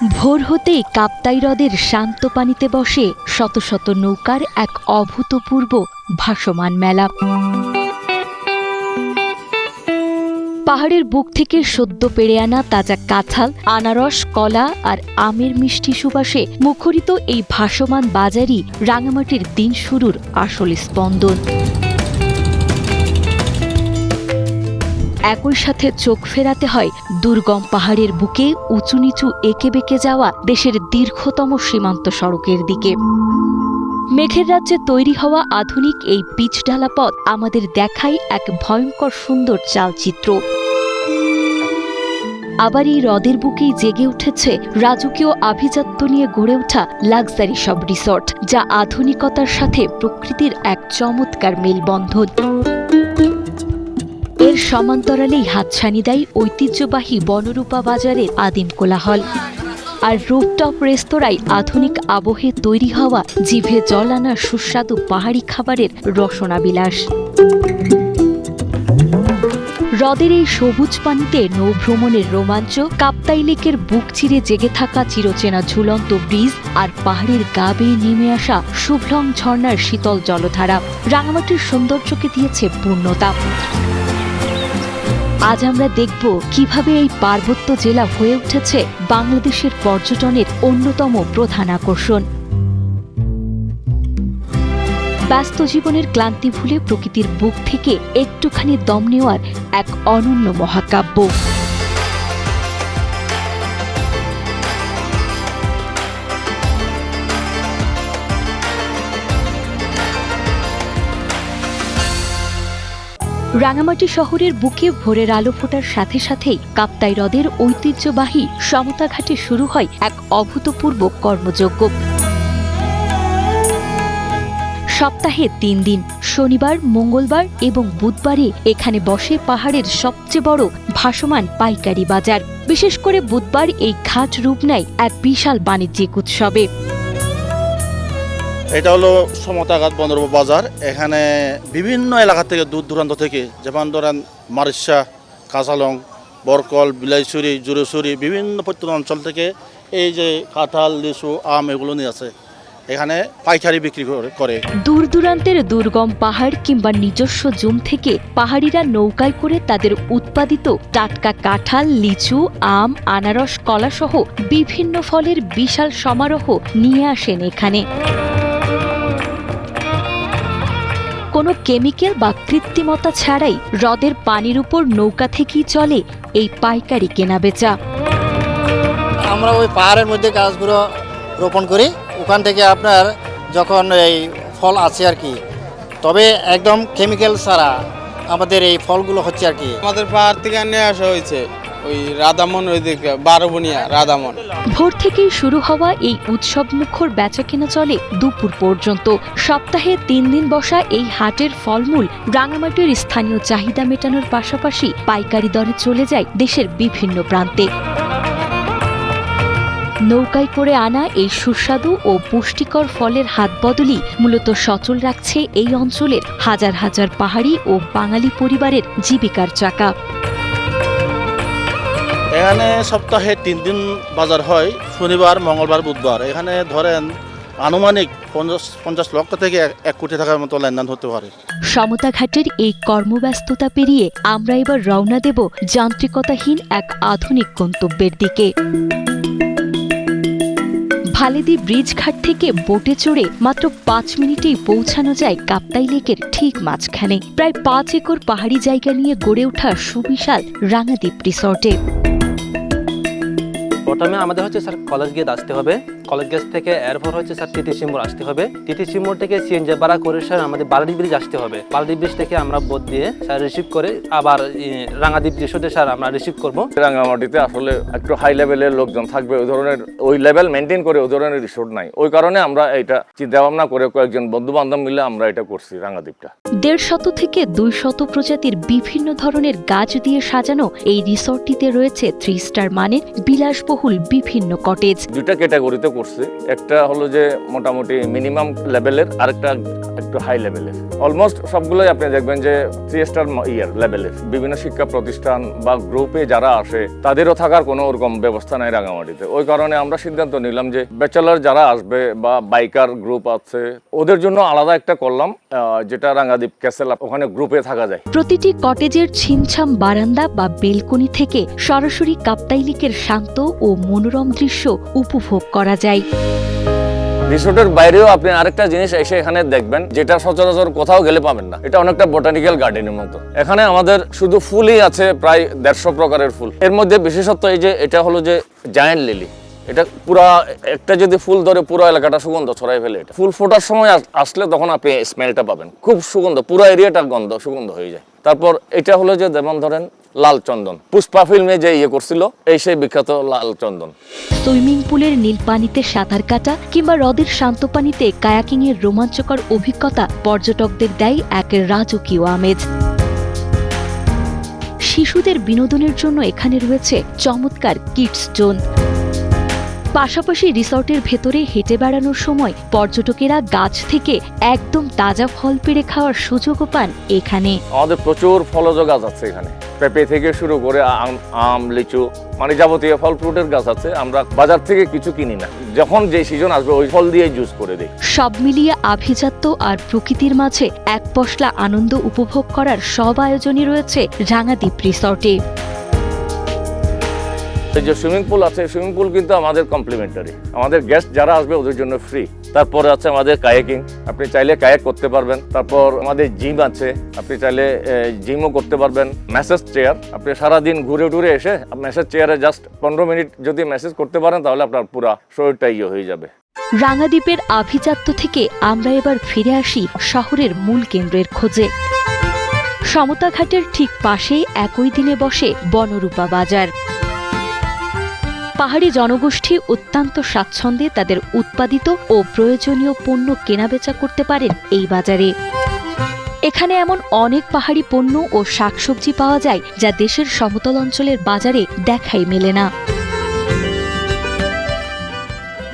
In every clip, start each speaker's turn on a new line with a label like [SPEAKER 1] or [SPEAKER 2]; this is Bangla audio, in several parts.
[SPEAKER 1] ভোর হতেই কাপ্তাই হ্রদের শান্ত পানিতে বসে শত শত নৌকার এক অভূতপূর্ব ভাসমান মেলা। পাহাড়ের বুক থেকে সদ্য পেড়ে আনা তাজা কাঁঠাল, আনারস, কলা আর আমের মিষ্টি সুবাসে মুখরিত এই ভাসমান বাজারই রাঙামাটির দিন শুরুর আসল স্পন্দন। একই সাথে চোখ ফেরাতে হয় দুর্গম পাহাড়ের বুকে উঁচু নিচু এঁকে বেঁকে যাওয়া দেশের দীর্ঘতম সীমান্ত সড়কের দিকে। মেঘের রাজ্যে তৈরি হওয়া আধুনিক এই পিচঢালা পথ আমাদের দেখায় এক ভয়ঙ্কর সুন্দর চালচিত্র। আবার এই হ্রদের বুকেই জেগে উঠেছে রাজকীয় আভিজাত্য নিয়ে গড়ে ওঠা লাক্সারি সব রিসর্ট, যা আধুনিকতার সাথে প্রকৃতির এক চমৎকার মেলবন্ধন। এর সমান্তরালেই হাতছানি দেয় ঐতিহ্যবাহী বনরূপা বাজারের আদিম কোলাহল। আর রুফটপ রেস্তোরাঁয় আধুনিক আবহে তৈরি হওয়া জিভে জল আনা সুস্বাদু পাহাড়ি খাবারের রসনাবিলাস। হ্রদের এই সবুজ পানিতে নৌভ্রমণের রোমাঞ্চ, কাপ্তাই লেকের বুক চিরে জেগে থাকা চিরচেনা ঝুলন্ত ব্রিজ আর পাহাড়ের গা বেয়ে নেমে আসা শুভলং ঝর্ণার শীতল জলধারা রাঙামাটির সৌন্দর্যকে দিয়েছে পূর্ণতা। আজ আমরা দেখব কিভাবে এই পার্বত্য জেলা হয়ে উঠেছে বাংলাদেশের পর্যটনের অন্যতম প্রধান আকর্ষণ। ব্যস্ত জীবনের ক্লান্তি ভুলে প্রকৃতির বুক থেকে একটুখানি দম নেওয়ার এক অনন্য মহাকাব্য। রাঙামাটি শহরের বুকে ভোরের আলো ফোটার সাথে সাথেই কাপ্তাই হ্রদের ঐতিহ্যবাহী সমতা ঘাটে শুরু হয় এক অভূতপূর্ব কর্মযজ্ঞ। সপ্তাহে ৩ দিন, শনিবার, মঙ্গলবার এবং বুধবারে এখানে বসে পাহাড়ের সবচেয়ে বড় ভাসমান পাইকারি বাজার। বিশেষ করে বুধবার এই ঘাট রূপ নেয় এক বিশাল বাণিজ্যিক উৎসবে।
[SPEAKER 2] এটা হলো সমতাঘাট বন্দরবাবু বাজার। এখানে বিভিন্ন এলাকা থেকে দূর দূরান্ত থেকে, যেমন ধরেন মারিশা, কাঁচালং, বরকল, বিলাইছড়ি, জুরেছড়ি, বিভিন্ন প্রত্যন্ত অঞ্চল থেকে এই যে কাঁঠাল, লিচু, আম এগুলো নিয়ে আসে এখানে পাইকারি বিক্রি করে।
[SPEAKER 1] দূর দূরান্তের দুর্গম পাহাড় কিংবা নিজস্ব জুম থেকে পাহাড়িরা নৌকায় করে তাদের উৎপাদিত টাটকা কাঁঠাল, লিচু, আম, আনারস, কলা সহ বিভিন্ন ফলের বিশাল সমারোহ নিয়ে আসেন এখানে। কোনো কেমিক্যাল বা কৃত্রিমতা ছাড়াই হ্রদের পানির উপর নৌকা থেকেই চলে এই পাইকারি কেনাবেচা।
[SPEAKER 3] আমরা ওই পাহাড়ের মধ্যে গাছগুলো রোপণ করি, ওখান থেকে আপনার যখন এই ফল আছে আর কি, তবে একদম কেমিক্যাল ছাড়া আমাদের এই ফলগুলো হচ্ছে আর কি।
[SPEAKER 4] আমাদের পাহাড় থেকে নিয়ে আসা হয়েছে ওই রাধামন, ওই দিকে বারোবনিয়া রাধামন।
[SPEAKER 1] ভোর থেকেই শুরু হওয়া এই উৎসব মুখর বেচাকেনা চলে দুপুর পর্যন্ত। সপ্তাহে ৩ দিন বসা এই হাটের ফলমূল রাঙামাটির স্থানীয় চাহিদা মেটানোর পাশাপাশি পাইকারি দরে চলে যায় দেশের বিভিন্ন প্রান্তে। নৌকায় করে আনা এই সুস্বাদু ও পুষ্টিকর ফলের হাত বদলই মূলত সচল রাখছে এই অঞ্চলের হাজার হাজার পাহাড়ি ও বাঙালি পরিবারের জীবিকার চাকা।
[SPEAKER 2] এখানে সপ্তাহে ৩ দিন বাজার হয়, শনিবার, মঙ্গলবার, বুধবার। এখানে ধরেন আনুমানিক ৫০ লক্ষ থেকে ১ কোটি টাকার মতো লেনদেন হতে পারে।
[SPEAKER 1] সমতা ঘাটের এই কর্মব্যস্ততা পেরিয়ে আমরা এবার রওনা দেব যান্ত্রিকতাহীন এক আধুনিক গন্তব্যের দিকে। ভালেদি ব্রিজ ঘাট থেকে বোটে চড়ে মাত্র ৫ মিনিটেই পৌঁছানো যায় কাপ্তাই লেকের ঠিক মাঝখানে। প্রায় ৫ একর পাহাড়ি জায়গা নিয়ে গড়ে ওঠা সুবিশাল রাঙাদ্বীপ রিসর্টে।
[SPEAKER 5] প্রথমে আমাদের হচ্ছে স্যার কলেজ গেট আসতে হবে। কলেজ গেট থেকে এরপর হচ্ছে স্যার টিটিসি মোড় আসতে হবে। টিটিসি মোড় থেকে সিএনজি ভাড়া করে স্যার আমাদের বালাডি ব্রিজ আসতে হবে। বালাডি ব্রিজ থেকে আমরা বোট দিয়ে স্যার রিসিভ করে আবার রাঙাদ্বীপ রিসোর্টে স্যার আমরা রিসিভ করব।
[SPEAKER 6] রাঙামাটিতে আসলে একটু হাই লেভেলের লোকজন থাকবে, ওই ধরনের ওই লেভেল মেনটেন করে ওই ধরনের রিসোর্ট নাই। ওই কারণে আমরা এটা চিন্তা ভাবনা করে কয়েকজন বন্ধু বান্ধব মিলে আমরা এটা করছি রাঙাদ্বীপটা। 150
[SPEAKER 1] থেকে 200 প্রজাতির বিভিন্ন ধরনের গাছ দিয়ে সাজানো এই রিসর্টটিতে রয়েছে 3 স্টার মানের বিলাসবহুল বিভিন্ন কটেজ।
[SPEAKER 6] 2টা ক্যাটাগরিতে করছি, একটা হলো যে মোটামুটি মিনিমাম লেভেলের, আরেকটা একটু হাই লেভেলের। অলমোস্ট সবগুলোই আপনি দেখবেন যে 3 স্টার লেভেলের। বিভিন্ন শিক্ষা প্রতিষ্ঠান বা গ্রুপে যারা আসে তাদেরও থাকার কোনো ওরকম ব্যবস্থা নাই রাঙামাটিতে। ওই কারণে আমরা সিদ্ধান্ত নিলাম যে ব্যাচেলার যারা আসবে বা বাইকার গ্রুপ আছে ওদের জন্য আলাদা একটা করলাম, যেটা রাঙ্গাদ্বীপ ক্যাসেল, ওখানে গ্রুপে থাকা যায়।
[SPEAKER 1] প্রতিটি কটেজের ছিমছাম বারান্দা বা বেলকনি থেকে সরাসরি কাপ্তাই লেকের শান্ত ও মনোরম দৃশ্য উপভোগ করা যায়।
[SPEAKER 6] রিসোর্টের বাইরেও আপনি আরেকটা জিনিস এসে এখানে দেখবেন, যেটা সচরাচর কোথাও গেলে পাবেন না। এটা অনেকটা বোটানিক্যাল গার্ডেনের মতো। এখানে আমাদের শুধু ফুলই আছে প্রায় 150 প্রকারের ফুল। এর মধ্যে বিশেষত্ব এই যে এটা হলো যে জায়ান্ট লিলি। এটা পুরা একটা যদি ফুল ধরে পুরো এলাকাটা সুগন্ধ ছড়াই ফেলে। এটা ফুল ফোটার সময় আসলে তখন আপনি স্মেলটা পাবেন, খুব সুগন্ধ, পুরো এরিয়াটা সুগন্ধ হয়ে যায়। তারপর এটা হলো যে যেমন ধরেন লাল চন্দন, পুষ্পা ফিল্মে যে করছিল এই সেই বিখ্যাত লাল চন্দন।
[SPEAKER 1] সুইমিং পুলের নীল পানিতে সাঁতার কাটা কিংবা হ্রদের শান্ত পানিতে কায়াকিং এর রোমাঞ্চকর অভিজ্ঞতা পর্যটকদের দেয় এক রাজকীয় আমেজ। শিশুদের বিনোদনের জন্য এখানে রয়েছে চমৎকার কিডস জোন। পাশাপাশি রিসর্টের ভেতরে হেঁটে বেড়ানোর সময় পর্যটকেরা গাছ থেকে একদম তাজা ফল পেড়ে খাওয়ার সুযোগও পান এখানে।
[SPEAKER 6] আমাদের প্রচুর ফলজ গাছ আছে এখানে, পেঁপে থেকে শুরু করে আম, লিচু, মানে যাবতীয় ফল ফ্রুটের গাছ আছে। আমরা বাজার থেকে কিছু কিনি না, যখন যে সিজন আসবে ওই ফল দিয়ে জুস করে দিই।
[SPEAKER 1] সব মিলিয়ে আভিজাত্য আর প্রকৃতির মাঝে এক পশলা আনন্দ উপভোগ করার সব আয়োজনই রয়েছে রাঙাদ্বীপ রিসর্টে।
[SPEAKER 6] এই যে সুইমিং পুল আছে, সুইমিং পুল কিন্তু আমাদের কমপ্লিমেন্টারি, আমাদের গেস্ট যারা আসবে ওদের জন্য ফ্রি। তারপরে আছে আমাদের কায়াকিং, আপনি চাইলে কায়াক করতে পারবেন। তারপর আমাদের জিম আছে, আপনি চাইলে জিমও করতে পারবেন। ম্যাসেজ চেয়ার, আপনি সারাদিন ঘুরে টুরে এসে ম্যাসেজ চেয়ারে জাস্ট 15 মিনিট যদি ম্যাসেজ করতে পারেন তাহলে আপনার পুরো শরীরটা হয়ে যাবে।
[SPEAKER 1] রাঙাদ্বীপের আভিজাত্য থেকে আমরা এবার ফিরে আসি শহরের মূল কেন্দ্রের খোঁজে। সমতা ঘাটের ঠিক পাশেই একই দিনে বসে বনরূপা বাজার। পাহাড়ি জনগোষ্ঠী অত্যন্ত স্বাচ্ছন্দ্যে তাদের উৎপাদিত ও প্রয়োজনীয় পণ্য কেনাবেচা করতে পারেন এই বাজারে। এখানে এমন অনেক পাহাড়ি পণ্য ও শাকসবজি পাওয়া যায় যা দেশের সমতল অঞ্চলের বাজারে দেখাই মেলে না।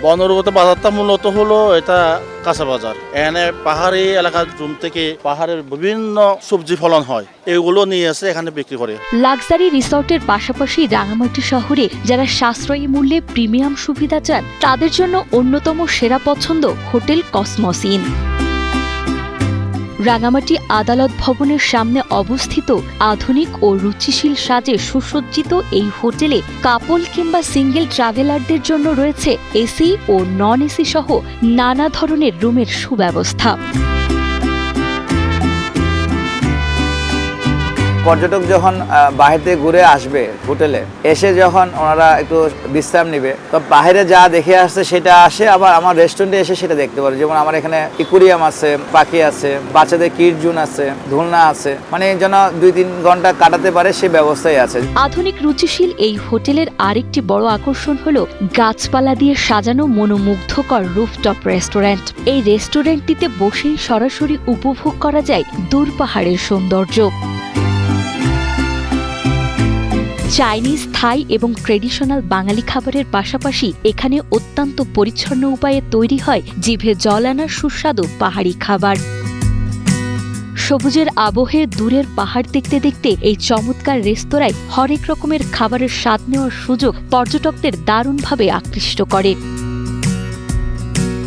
[SPEAKER 2] বনরূপা বাজারটা মূলত হলো এটা কাঁচা বাজার। এখানে পাহাড়ি এলাকার জুম থেকে পাহাড়ের বিভিন্ন সবজি ফলন হয়, এগুলো নিয়ে এসে এখানে বিক্রি করে।
[SPEAKER 1] লাক্সারি রিসর্টের পাশাপাশি রাঙামাটি শহরে যারা সাশ্রয়ী মূল্যে প্রিমিয়াম সুবিধা চান তাদের জন্য অন্যতম সেরা পছন্দ হোটেল কসমস ইন। রাঙামাটি আদালত ভবনের সামনে অবস্থিত আধুনিক ও রুচিশীল সাজে সুসজ্জিত এই হোটেলে কাপল কিংবা সিঙ্গেল ট্রাভেলারদের জন্য রয়েছে এসি ও নন এসি সহ নানা ধরনের রুমের সুব্যবস্থা।
[SPEAKER 7] পর্যটক যখন বাহির থেকে ঘুরে আসবে হোটেলে এসে, যখন ওনারা একটু বিশ্রাম নেবে, তো বাইরে যা দেখে আসছে সেটা আসে, আবার আমার রেস্টুরেন্টে এসে সেটা দেখতে পারে। যেমন আমার এখানে ইকুরিয়াম আছে, পাখি আছে, বাচ্চাদের কিড জোন আছে, দোলনা আছে, মানে যেন 2-3 ঘন্টা কাটাতে পারে সে ব্যবস্থাই আছে।
[SPEAKER 1] আধুনিক রুচিশীল এই হোটেলের আরেকটি বড় আকর্ষণ হলো গাছপালা দিয়ে সাজানো মনোমুগ্ধকর রুফটপ রেস্টুরেন্ট। এই রেস্টুরেন্টটিতে বসেই সরাসরি উপভোগ করা যায় দূর পাহাড়ের সৌন্দর্য। চাইনিজ, থাই এবং ট্রেডিশনাল বাঙালি খাবারের পাশাপাশি এখানে অত্যন্ত পরিচ্ছন্ন উপায়ে তৈরি হয় জিভে জল আনা সুস্বাদু পাহাড়ি খাবার। সবুজের আবহে দূরের পাহাড় দেখতে দেখতে এই চমৎকার রেস্তোরাঁয় হরেক রকমের খাবারের স্বাদ নেওয়ার সুযোগ পর্যটকদের দারুণভাবে আকৃষ্ট করে।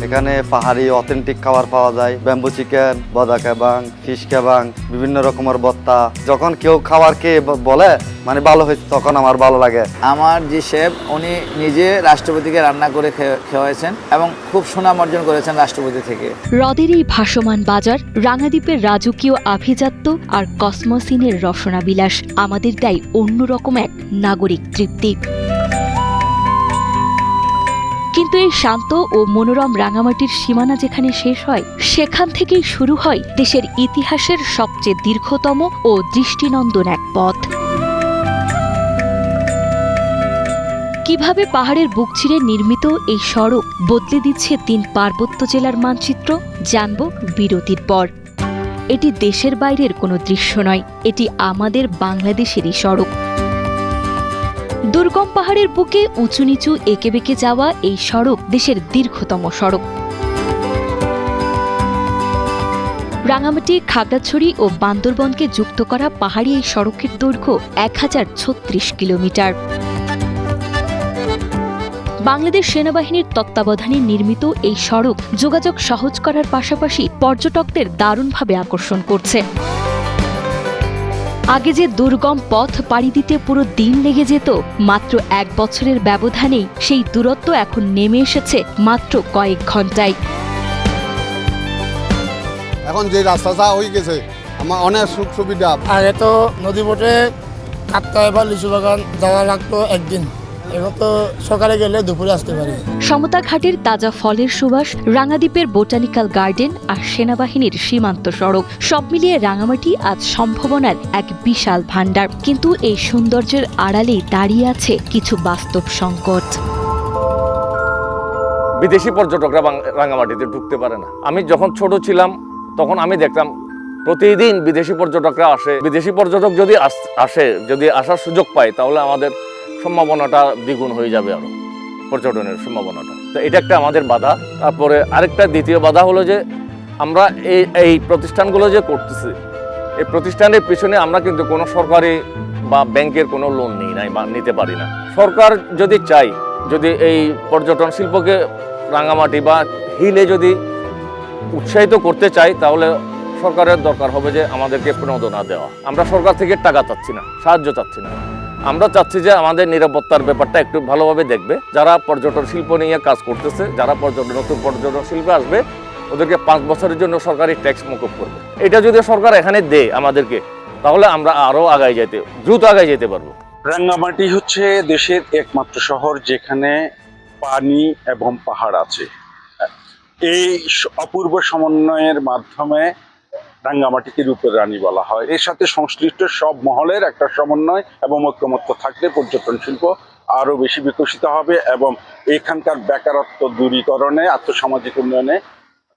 [SPEAKER 8] এখানে পাহাড়ি অথেন্টিক খাবার পাওয়া যায়, ব্যাম্বু চিকেন, বদা কেবাং, ফিশ কেবাং, বিভিন্ন রকমের ভর্তা। যখন কেউ খাবার খেয়ে বলে মানে ভালো হয়েছে তখন আমার ভালো লাগে।
[SPEAKER 7] আমার যে শেফ উনি নিজে রাষ্ট্রপতিকে রান্না করে খাওয়াইছেন এবং খুব সুনাম অর্জন করেছেন রাষ্ট্রপতি থেকে।
[SPEAKER 1] হ্রদের এই ভাসমান বাজার, রাঙাদ্বীপের রাজকীয় আভিজাত্য আর কসমস ইনের রসনা বিলাস আমাদের দেয় অন্যরকম এক নাগরিক তৃপ্তি। কিন্তু এই শান্ত ও মনোরম রাঙামাটির সীমানা যেখানে শেষ হয় সেখান থেকেই শুরু হয় দেশের ইতিহাসের সবচেয়ে দীর্ঘতম ও দৃষ্টিনন্দন এক পথ। কিভাবে পাহাড়ের বুক চিরে নির্মিত এই সড়ক বদলে দিচ্ছে 3 পার্বত্য জেলার মানচিত্র জানব বিরতির পর। এটি দেশের বাইরের কোনো দৃশ্য নয়, এটি আমাদের বাংলাদেশেরই সড়ক। দুর্গম পাহাড়ের বুকে উঁচু নিচু এঁকে বেঁকে যাওয়া এই সড়ক দেশের দীর্ঘতম সড়ক। রাঙামাটি, খাগড়াছড়ি ও বান্দরবনকে যুক্ত করা পাহাড়ি এই সড়কের দৈর্ঘ্য 1036 কিলোমিটার। বাংলাদেশ সেনাবাহিনীর তত্ত্বাবধানে নির্মিত এই সড়ক যোগাযোগ সহজ করার পাশাপাশি পর্যটকদের দারুণভাবে আকর্ষণ করছে। আগে যে দুর্গম পথ পাড়ি দিতে পুরো দিন লেগে যেত, মাত্র 1 বছরের ব্যবধানেই সেই দূরত্ব এখন নেমে এসেছে মাত্র কয়েক ঘন্টায়।
[SPEAKER 9] এখন যে রাস্তাটা হয়ে গেছে আমার অনেক সুখ সুবিধা।
[SPEAKER 10] আগে তো নদী বোটে কাপ্তাই বা লিচু বাগান যাওয়া লাগতো একদিন, এখন তো সকালে গেলে দুপুরে আসতে পারি।
[SPEAKER 1] সমতা ঘাটের তাজা ফলের সুবাস, রাঙাদ্বীপের বোটানিক্যাল গার্ডেন আর সেনাবাহিনীর সীমান্ত সড়ক, সব মিলিয়ে রাঙামাটি আজ সম্ভাবনার এক বিশাল ভান্ডার। কিন্তু এই সৌন্দর্যের আড়ালেই দাঁড়িয়ে আছে কিছু বাস্তব সংকট।
[SPEAKER 6] বিদেশি পর্যটকরা রাঙামাটিতে ঢুকতে পারে না। আমি যখন ছোট ছিলাম তখন আমি দেখতাম প্রতিদিন বিদেশি পর্যটকরা আসে। বিদেশি পর্যটক যদি যদি আসার সুযোগ পায় তাহলে আমাদের সম্ভাবনাটা দ্বিগুণ হয়ে যাবে, আরো পর্যটনের সম্ভাবনাটা। তো এটা একটা আমাদের বাধা। তারপরে আরেকটা দ্বিতীয় বাধা হলো যে আমরা এই প্রতিষ্ঠানগুলো যে করতেছি, এই প্রতিষ্ঠানের পিছনে আমরা কিন্তু কোনো সরকারি বা ব্যাংকের কোনো লোন নিই নাই বা নিতে পারি না। সরকার যদি চাই, যদি এই পর্যটন শিল্পকে রাঙামাটি বা হিলে যদি উৎসাহিত করতে চাই, তাহলে সরকারের দরকার হবে যে আমাদেরকে প্রণোদনা দেওয়া। আমরা সরকার থেকে টাকা চাচ্ছি না, সাহায্য চাচ্ছি না, আমরা চাচ্ছি যে আমাদের নিরাপত্তার ব্যাপারটা একটু ভালোভাবে দেখবে। যারা পর্যটন শিল্প নিয়ে কাজ করতেছে, যারা নতুন পর্যটন শিল্পে আসবে, ওদেরকে 5 বছরের জন্য সরকারি ট্যাক্স মকুব করবে। এটা যদি সরকার এখানে দেয় আমাদেরকে, তাহলে আমরা আরও দ্রুত আগায় যেতে পারবো।
[SPEAKER 11] রাঙ্গামাটি হচ্ছে দেশের একমাত্র শহর যেখানে পানি এবং পাহাড় আছে। এই অপূর্ব সমন্বয়ের মাধ্যমে রাঙ্গামাটিকে রূপের রানী বলা হয়। এর সাথে সংশ্লিষ্ট সব মহলের একটা সমন্বয় এবং ঐক্যমত্য থাকলে পর্যটন শিল্প আরও বেশি বিকশিত হবে এবং এখানকার বেকারত্ব দূরীকরণে, আর্থসামাজিক উন্নয়নে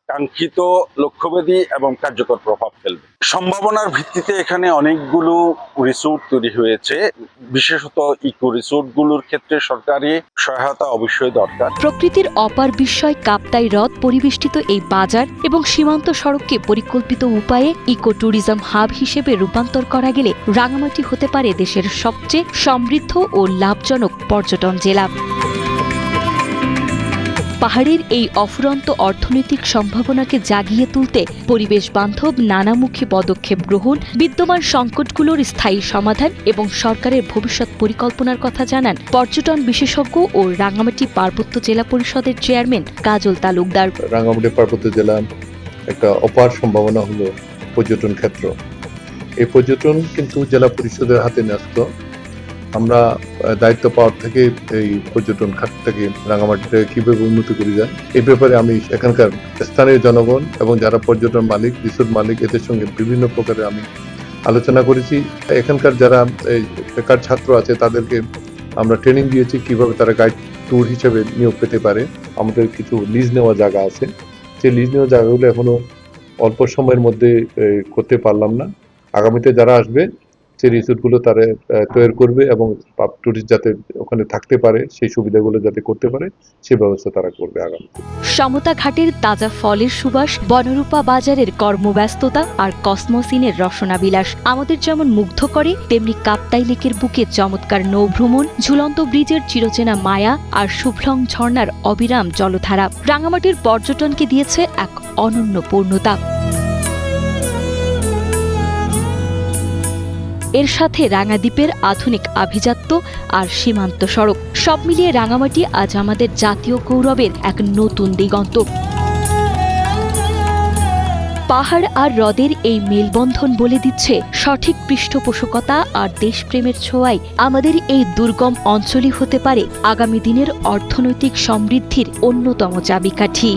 [SPEAKER 11] কাঙ্ক্ষিত লক্ষ্যভেদী এবং কার্যকর প্রভাব ফেলবে। সম্ভাবনার ভিত্তিতে এখানে অনেকগুলো রিসোর্ট তৈরি হয়েছে। বিশেষত ইকো রিসোর্টগুলোর ক্ষেত্রে সরকারি সহায়তা অবশ্যই দরকার।
[SPEAKER 1] প্রকৃতির অপার বিস্ময় কাপ্তাই হ্রদ পরিবেষ্টিত এই বাজার এবং সীমান্ত সড়ককে পরিকল্পিত উপায়ে ইকো ট্যুরিজম হাব হিসেবে রূপান্তর করা গেলে রাঙামাটি হতে পারে দেশের সবচেয়ে সমৃদ্ধ ও লাভজনক পর্যটন জেলা। পাহাড়ের এই অফুরন্ত অর্থনৈতিক সম্ভাবনাকে জাগিয়ে তুলতে পরিবেশ বান্ধব নানামুখী পদক্ষেপ গ্রহণ, বিদ্যমান সংকটগুলোর স্থায়ী সমাধান এবং সরকারের ভবিষ্যৎ পরিকল্পনার কথা জানান পর্যটন বিশেষজ্ঞ ও রাঙামাটি পার্বত্য জেলা পরিষদের চেয়ারম্যান কাজল তালুকদার।
[SPEAKER 12] রাঙামাটি পার্বত্য জেলা একটা অপার সম্ভাবনা হলো পর্যটন ক্ষেত্র। এই পর্যটন কিন্তু জেলা পরিষদের হাতে ন্যস্ত। আমরা দায়িত্ব পাওয়ার থেকে এই পর্যটন খাতটাকে রাঙামাটিটাকে কিভাবে উন্নতি করে যায় এই ব্যাপারে আমি এখানকার স্থানীয় জনগণ এবং যারা পর্যটন মালিক, রিসোর্ট মালিক, এদের সঙ্গে বিভিন্ন প্রকারে আমি আলোচনা করেছি। এখানকার যারা বেকার ছাত্র আছে তাদেরকে আমরা ট্রেনিং দিয়েছি কিভাবে তারা গাইড ট্যুর হিসেবে নিয়োগ পেতে পারে। আমাদের কিছু লিজ নেওয়া জায়গা আছে, সেই লিজ নেওয়া জায়গাগুলো এখনো অল্প সময়ের মধ্যে করতে পারলাম না। আগামীতে যারা আসবে সেই রিসোর্টগুলো তারা তৈরি করবে এবং টুরিস্ট যাতে ওখানে থাকতে পারে, সেই সুবিধাগুলো যাতে করতে পারে সেই ব্যবস্থা তারা করবে আগামীতে।
[SPEAKER 1] সমতা ঘাটের তাজা ফলের সুবাস, বনরূপা বাজারের কর্মব্যস্ততা আর কসমোসিনের রসনাবিলাস আমাদের যেমন মুগ্ধ করে, তেমনি কাপ্তাই লেকের বুকে চমৎকার নৌভ্রমণ, ঝুলন্ত ব্রিজের চিরচেনা মায়া আর শুভলং ঝর্ণার অবিরাম জলধারা রাঙামাটির পর্যটনকে দিয়েছে এক অনন্য পূর্ণতা। এর সাথে রাঙাদ্বীপের আধুনিক আভিজাত্য আর সীমান্ত সড়ক, সব মিলিয়ে রাঙামাটি আজ আমাদের জাতীয় গৌরবের এক নতুন দিগন্ত। পাহাড় আর হ্রদের এই মেলবন্ধন বলে দিচ্ছে সঠিক পৃষ্ঠপোষকতা আর দেশপ্রেমের ছোঁয়ায় আমাদের এই দুর্গম অঞ্চলই হতে পারে আগামী দিনের অর্থনৈতিক সমৃদ্ধির অন্যতম চাবিকাঠি।